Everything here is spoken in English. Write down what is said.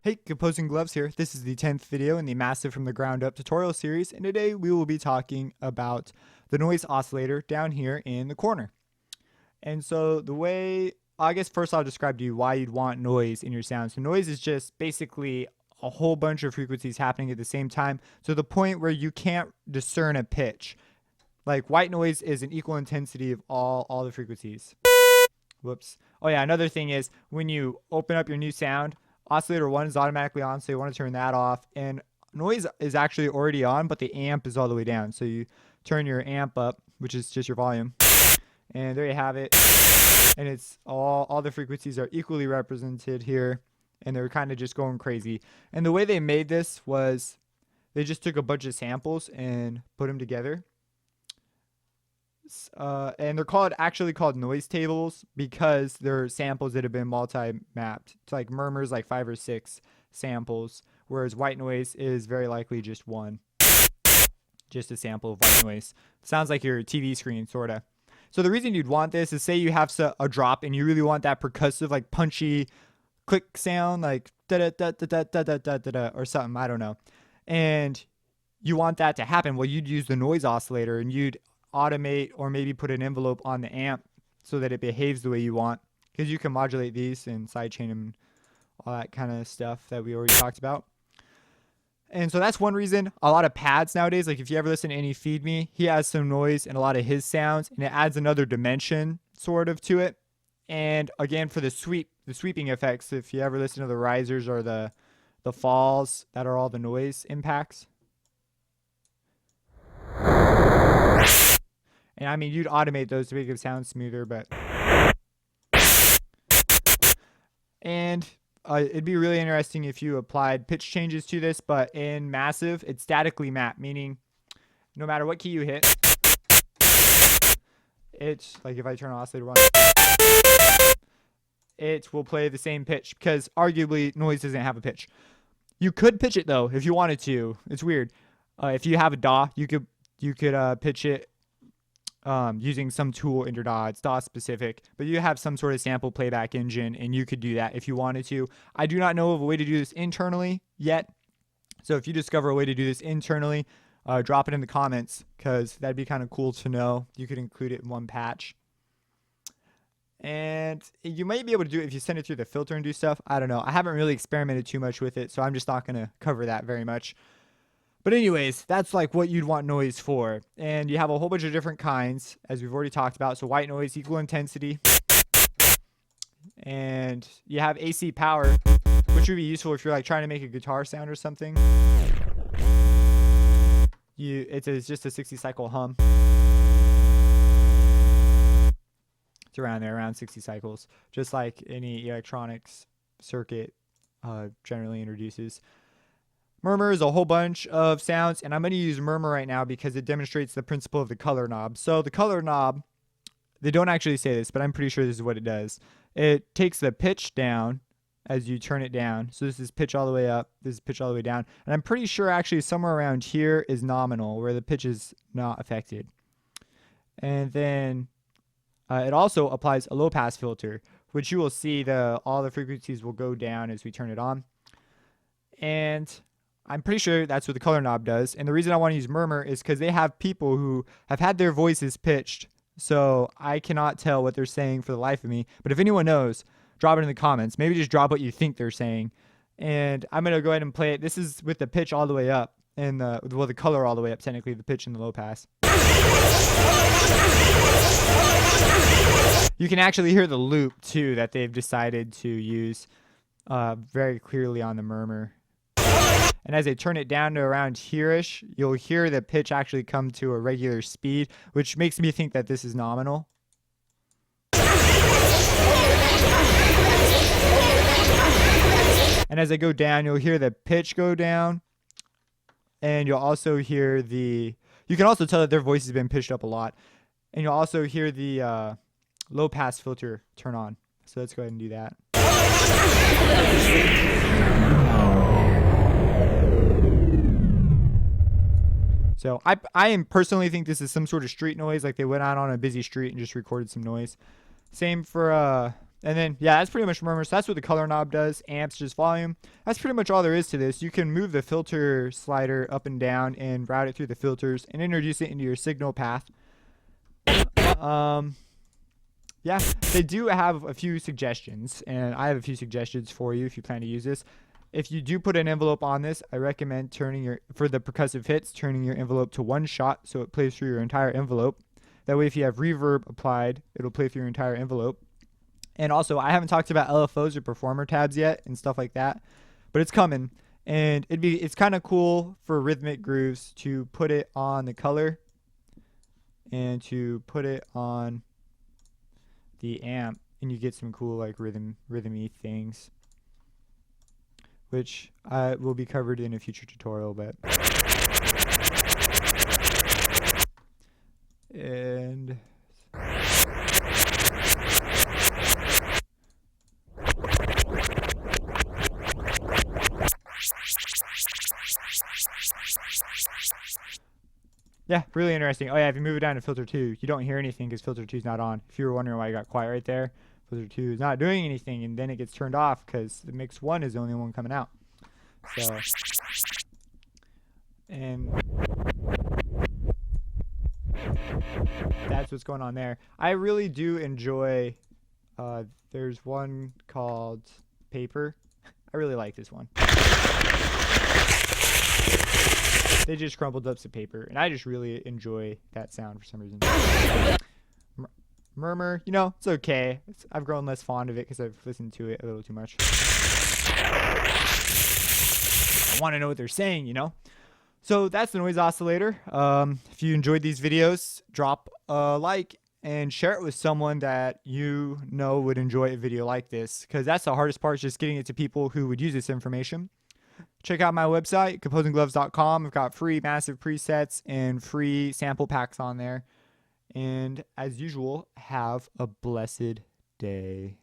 Hey, Composing Gloves here. This is the 10th video in the Massive from the Ground Up tutorial series, and today we will be talking about the noise oscillator down here in the corner. And so the way, I guess first I'll describe to you why you'd want noise in your sound. So noise is just basically a whole bunch of frequencies happening at the same time, to the point where you can't discern a pitch. Like white noise is an equal intensity of all the frequencies. Whoops. Oh yeah, another thing is when you open up your new sound, oscillator 1 is automatically on, so you want to turn that off. And noise is actually already on, but the amp is all the way down. So you turn your amp up, which is just your volume. And there you have it. And it's all the frequencies are equally represented here. And they're kind of just going crazy. And the way they made this was they just took a bunch of samples and put them together. And they're actually called noise tables because they're samples that have been multi-mapped. It's like murmurs, like 5 or 6 samples, whereas white noise is very likely just one. Just a sample of white noise. Sounds like your TV screen, sort of. So the reason you'd want this is, say you have a drop and you really want that percussive, like punchy click sound, like da-da-da-da-da-da-da-da-da, or something, I don't know. And you want that to happen. Well, you'd use the noise oscillator and you'd automate or maybe put an envelope on the amp so that it behaves the way you want, because you can modulate these and sidechain them, all that kind of stuff that we already talked about. And so that's one reason. A lot of pads nowadays, like if you ever listen to any Feed Me, he has some noise in a lot of his sounds, and it adds another dimension sort of to it. And again, for the sweeping effects, if you ever listen to the risers or the falls, that are all the noise impacts. And I mean, you'd automate those to make it sound smoother, but... And it'd be really interesting if you applied pitch changes to this, but in Massive, it's statically mapped, meaning no matter what key you hit, it's like if I turn oscillator 1, it will play the same pitch, because arguably noise doesn't have a pitch. You could pitch it though if you wanted to. It's weird. If you have a DAW, you could pitch it using some tool in your DAW. It's DAW specific, but you have some sort of sample playback engine, and you could do that if you wanted to. I do not know of a way to do this internally yet, so if you discover a way to do this internally, drop it in the comments, because that'd be kind of cool to know. You could include it in one patch. And you might be able to do it if you send it through the filter and do stuff. I don't know. I haven't really experimented too much with it, so I'm just not going to cover that very much. But anyways, that's like what you'd want noise for. And you have a whole bunch of different kinds, as we've already talked about. So white noise, equal intensity. And you have AC power, which would be useful if you're like trying to make a guitar sound or something. It's just a 60 cycle hum. It's around there, around 60 cycles. Just like any electronics circuit generally introduces. Murmur is a whole bunch of sounds, and I'm going to use murmur right now because it demonstrates the principle of the color knob. So the color knob, they don't actually say this, but I'm pretty sure this is what it does. It takes the pitch down as you turn it down. So this is pitch all the way up, this is pitch all the way down. And I'm pretty sure actually somewhere around here is nominal, where the pitch is not affected. And then it also applies a low pass filter, which you will see all the frequencies will go down as we turn it on. And I'm pretty sure that's what the color knob does. And the reason I want to use murmur is because they have people who have had their voices pitched. So I cannot tell what they're saying for the life of me. But if anyone knows, drop it in the comments. Maybe just drop what you think they're saying. And I'm going to go ahead and play it. This is with the pitch all the way up. And the color all the way up, technically, the pitch and the low pass. You can actually hear the loop, too, that they've decided to use very clearly on the murmur. And as they turn it down to around here-ish, you'll hear the pitch actually come to a regular speed, which makes me think that this is nominal. And as they go down, you'll hear the pitch go down. And you'll also hear you can also tell that their voice has been pitched up a lot. And you'll also hear the low pass filter turn on. So let's go ahead and do that. So I personally think this is some sort of street noise, like they went out on a busy street and just recorded some noise. Same for and then yeah, that's pretty much murmur. So that's what the color knob does. Amps, just volume. That's pretty much all there is to this. You can move the filter slider up and down and route it through the filters and introduce it into your signal path. Yeah, they do have a few suggestions, and I have a few suggestions for you if you plan to use this. If you do put an envelope on this, I recommend for the percussive hits, turning your envelope to one shot so it plays through your entire envelope. That way, if you have reverb applied, it'll play through your entire envelope. And also, I haven't talked about LFOs or performer tabs yet and stuff like that, but it's coming. And it's kind of cool for rhythmic grooves to put it on the color and to put it on the amp, and you get some cool like rhythmy things, which will be covered in a future tutorial. But and yeah, really interesting. Oh yeah, if you move it down to filter 2, you don't hear anything because filter 2 is not on. If you were wondering why you got quiet right there, filter 2 is not doing anything, and then it gets turned off because the mix 1 is the only one coming out. So, and that's what's going on there. I really do enjoy, there's one called Paper. I really like this one. They just crumpled up some paper, and I just really enjoy that sound for some reason. Murmur, you know, it's okay. I've grown less fond of it because I've listened to it a little too much. I want to know what they're saying, you know? So that's the noise oscillator. If you enjoyed these videos, drop a like and share it with someone that you know would enjoy a video like this, because that's the hardest part, is just getting it to people who would use this information. Check out my website, composinggloves.com. I've got free massive presets and free sample packs on there. And as usual, have a blessed day.